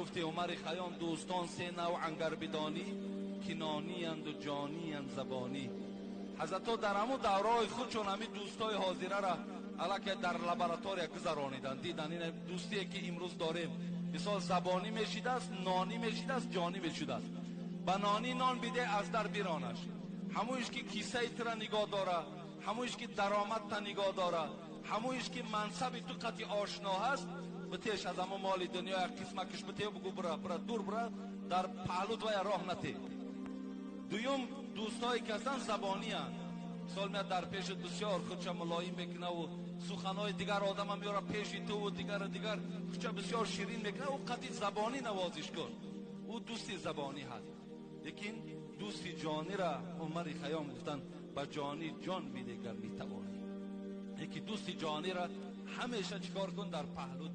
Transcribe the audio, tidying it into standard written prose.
گفتی عمر خیام دوستان سه نوع انگر بدانی، کنانی اند و جانی اند زبانی. حضرت ها در همون دورهای خودشون همین دوستای حاضره را علاکه در لابراتوار گذرانیدن. دیدن این دوستی که امروز داریم، مثال زبانی میشیده است، نانی میشیده است، جانی میشیده است. با نانی نان بیده از در بیرانش، همونش که کیسه ایتر نگاه داره، همونش که درآمد تا نگاه داره، همونش که منصب تو قطعی آشنا هست، بتیش از همون مال دنیا یک قسمه کش بتی بگو برا دور برا، در پهلوت و راه نتی. دویم دوستایی که هستن زبانی هستند. مثال میاد در پیش بسیار خودشا ملایم میکنه و سخنهای دیگر آدم هم میاره پیش تو و دیگر خودشا بسیار شیرین میکنه و قطعی زبانی نوازش کن، او دوستی زبانی هست. لیکن دوستی جانی را عمر خیام گفتن با جانی جان بیده گر میتوانی. یکی دوستی جانی را همیشه چیکار کن؟ در پهلوت